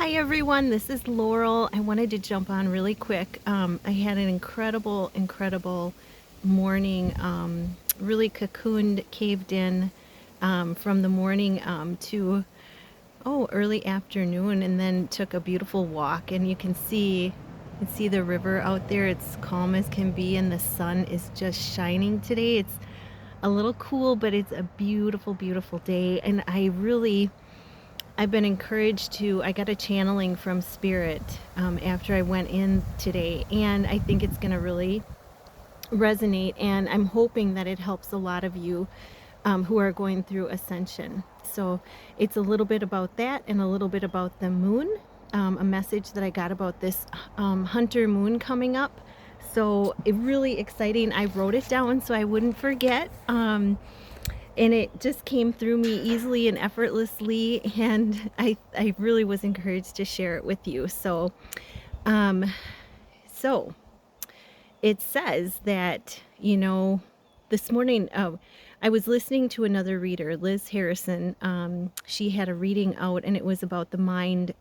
Hi everyone, this is Laurel. I wanted to jump on really quick. I had an incredible morning, really cocooned, caved in from the morning to early afternoon, and then took a beautiful walk. And you can see the river out there. It's calm as can be, and the sun is just shining today. It's a little cool, but it's a beautiful day. And I've been encouraged I got a channeling from Spirit after I went in today, and I think it's going to really resonate. And I'm hoping that it helps a lot of you who are going through ascension. So it's a little bit about that and a little bit about the moon, a message that I got about this hunter moon coming up. So it really exciting. I wrote it down so I wouldn't forget. And it just came through me easily and effortlessly, and I really was encouraged to share it with you. Um, so it says that, this morning, I was listening to another reader, Liz Harrison. She had a reading out, and it was about the mind.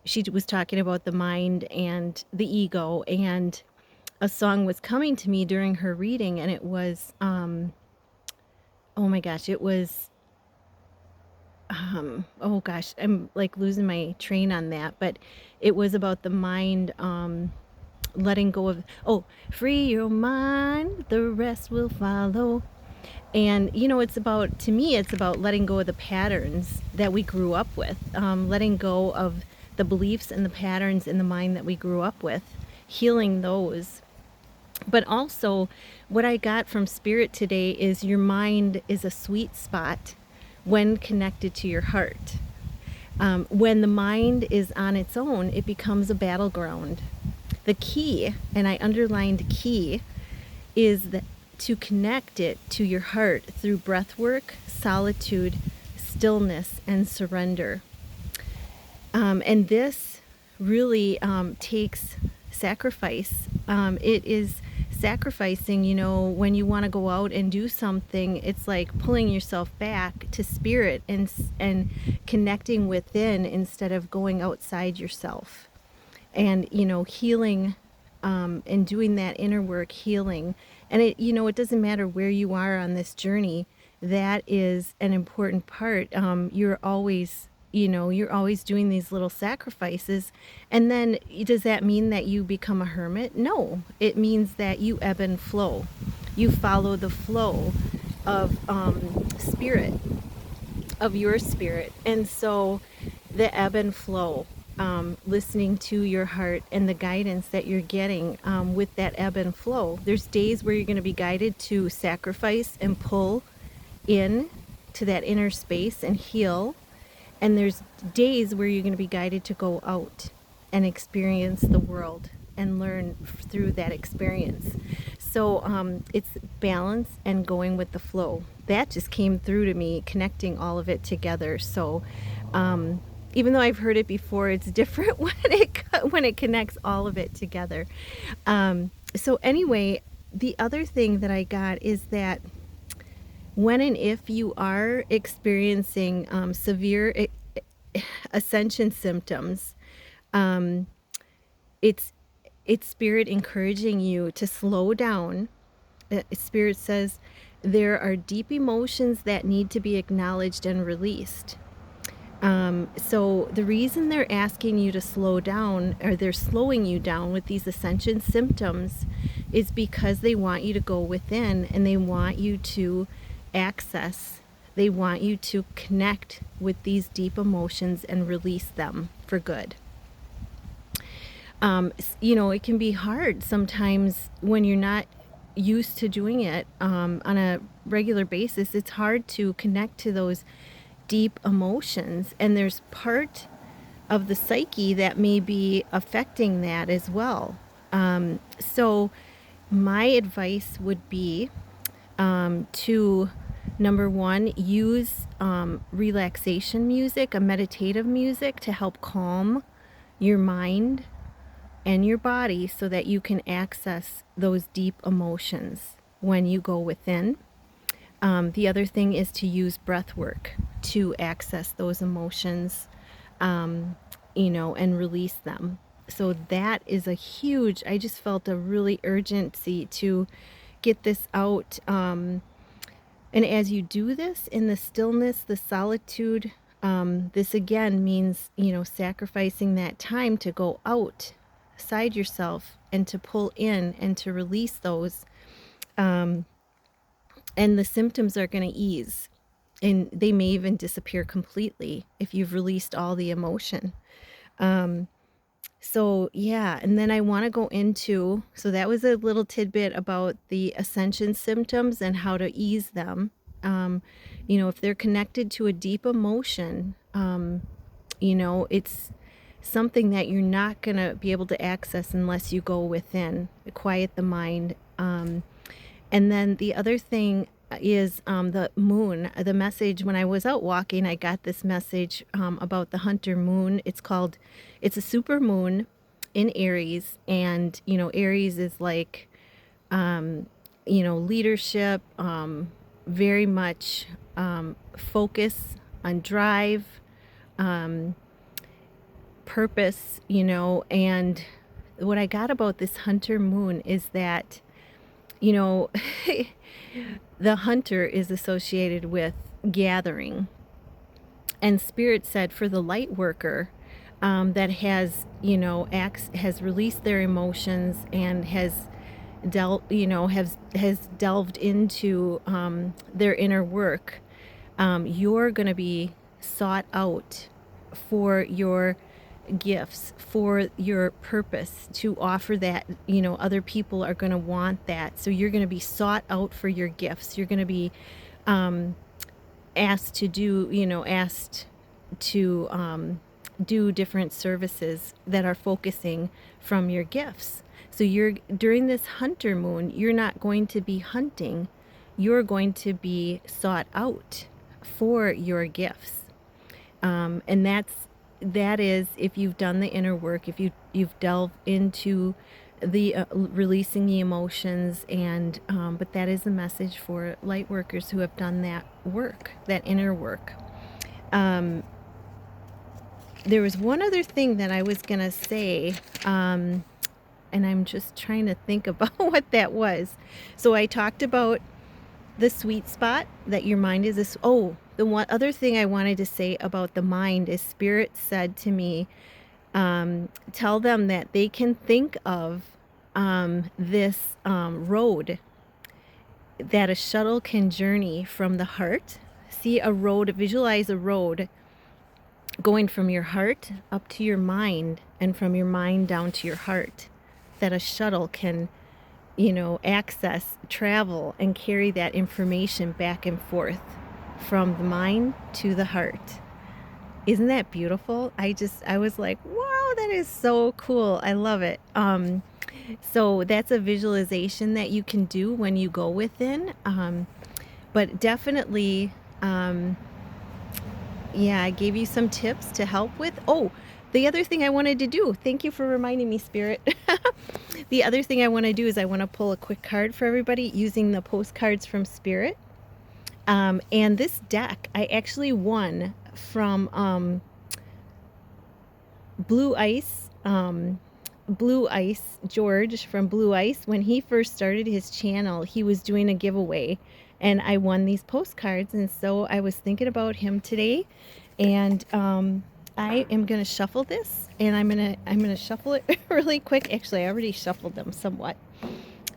She was talking about the mind and the ego, and a song was coming to me during her reading, and it was, oh my gosh, it was oh gosh, I'm like losing my train on that, but it was about the mind, letting go of, free your mind, the rest will follow. And it's about, to me, it's about letting go of the patterns that we grew up with, letting go of the beliefs and the patterns in the mind that we grew up with, healing those. But also, what I got from Spirit today is your mind is a sweet spot when connected to your heart. When the mind is on its own, it becomes a battleground. The key, and I underlined key, is to connect it to your heart through breath work, solitude, stillness, and surrender. And this really takes sacrifice. It is sacrificing, when you want to go out and do something, it's like pulling yourself back to spirit and connecting within instead of going outside yourself. And, healing, and doing that inner work, healing. And it doesn't matter where you are on this journey. That is an important part. You're always doing these little sacrifices. And then does that mean that you become a hermit? No, it means that you ebb and flow. You follow the flow of spirit, of your spirit. And so the ebb and flow, listening to your heart and the guidance that you're getting with that ebb and flow. There's days where you're going to be guided to sacrifice and pull in to that inner space and heal. And there's days where you're going to be guided to go out and experience the world and learn through that experience. So it's balance and going with the flow. That just came through to me, connecting all of it together. So even though I've heard it before, it's different when it connects all of it together. So anyway, the other thing that I got is that when and if you are experiencing severe ascension symptoms, it's Spirit encouraging you to slow down. Spirit says there are deep emotions that need to be acknowledged and released. So the reason they're asking you to slow down, or they're slowing you down with these ascension symptoms, is because they want you to go within, and they want you to access, they want you to connect with these deep emotions and release them for good. It can be hard sometimes when you're not used to doing it on a regular basis. It's hard to connect to those deep emotions, and there's part of the psyche that may be affecting that as well. So my advice would be to, number one, use relaxation music, a meditative music, to help calm your mind and your body so that you can access those deep emotions when you go within. The other thing is to use breath work to access those emotions and release them. So that is a huge, I just felt a really urgency to get this out. And as you do this in the stillness, the solitude, this again means, sacrificing that time to go outside yourself and to pull in and to release those. And the symptoms are going to ease. And they may even disappear completely if you've released all the emotion. So yeah, and then I want to go into, so that was a little tidbit about the ascension symptoms and how to ease them. If they're connected to a deep emotion, it's something that you're not going to be able to access unless you go within, quiet the mind. And then the other thing is the moon. The message, when I was out walking, I got this message about the hunter moon. It's a super moon in Aries. And, Aries is like, leadership, very much focus on drive, purpose, and what I got about this hunter moon is that, the hunter is associated with gathering. And Spirit said for the light worker that has, has released their emotions and has delved into their inner work, you're going to be sought out for your gifts, for your purpose, to offer that. Other people are going to want that, so you're going to be sought out for your gifts. You're going to be asked to do different services that are focusing from your gifts. So during this hunter moon, you're not going to be hunting, you're going to be sought out for your gifts. And that is if you've done the inner work, if you've delved into the releasing the emotions, and but that is a message for light workers who have done that work, that inner work. There was one other thing that I was gonna say, and I'm just trying to think about what that was. So I talked about the sweet spot, that your mind is this. Oh, the one other thing I wanted to say about the mind is Spirit said to me, tell them that they can think of this road that a shuttle can journey from the heart. See a road, visualize a road going from your heart up to your mind and from your mind down to your heart, that a shuttle can access, travel, and carry that information back and forth from the mind to the heart. Isn't that beautiful? I was like, wow, that is so cool. I love it. So that's a visualization that you can do when you go within. But definitely, I gave you some tips to help with. Oh, the other thing I wanted to do, thank you for reminding me, Spirit. The other thing I want to do is I want to pull a quick card for everybody using the postcards from Spirit. And this deck I actually won from Blue Ice George from Blue Ice. When he first started his channel, he was doing a giveaway, and I won these postcards. And so I was thinking about him today, and I am going to shuffle this, and I'm going to shuffle it really quick. Actually, I already shuffled them somewhat.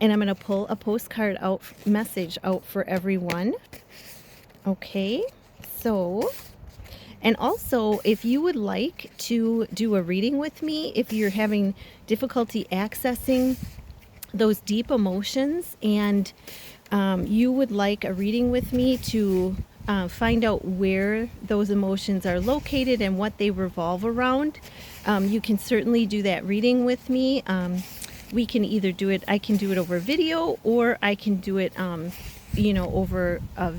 And I'm going to pull a postcard out, message out for everyone. Okay, so, and also if you would like to do a reading with me, if you're having difficulty accessing those deep emotions, and you would like a reading with me to find out where those emotions are located and what they revolve around, you can certainly do that reading with me. We can either do it, I can do it over video, or I can do it over a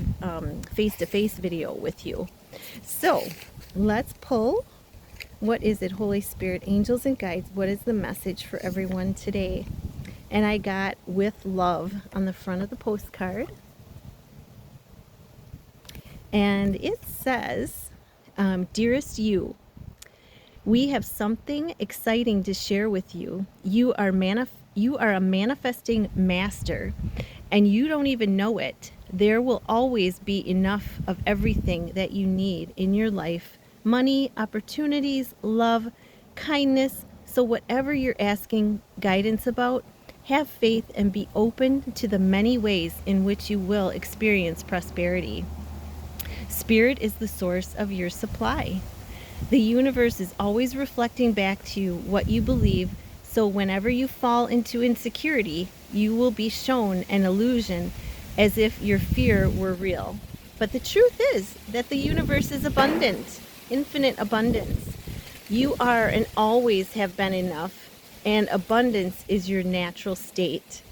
face-to-face video with you. So let's pull. What is it, Holy Spirit, angels and guides? What is the message for everyone today? And I got with love on the front of the postcard. And it says, dearest you, We have something exciting to share with you. You are a manifesting master, and you don't even know it. There will always be enough of everything that you need in your life: money, opportunities, love, kindness. So, whatever you're asking guidance about, have faith and be open to the many ways in which you will experience prosperity. Spirit is the source of your supply. The universe is always reflecting back to you what you believe, so whenever you fall into insecurity, you will be shown an illusion as if your fear were real. But the truth is that the universe is abundant, infinite abundance. You are and always have been enough, and abundance is your natural state.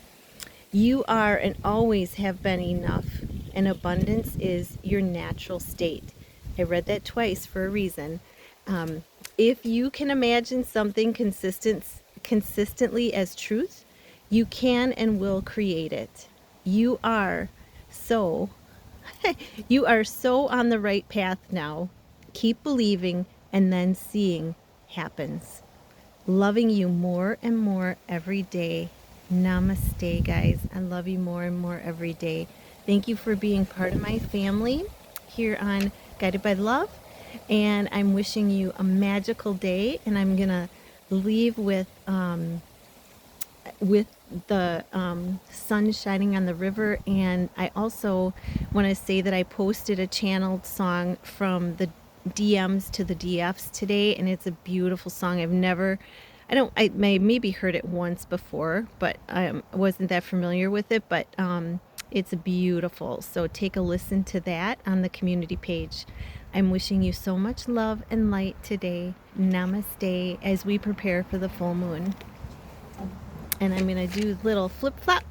You are and always have been enough, and abundance is your natural state. I read that twice for a reason. Um, if you can imagine something consistently as truth, you can and will create it. You are so, you are so on the right path now. Keep believing, and then seeing happens. Loving you more and more every day. Namaste, guys. I love you more and more every day. Thank you for being part of my family here on Guided by Love. And I'm wishing you a magical day. And I'm going to leave with the sun shining on the river. And I also want to say that I posted a channeled song from the DMs to the DFs today, and it's a beautiful song. I maybe heard it once before, but I wasn't that familiar with it, but it's beautiful. So take a listen to that on the community page. I'm wishing you so much love and light today. Namaste as we prepare for the full moon. And I'm going to do little flip flop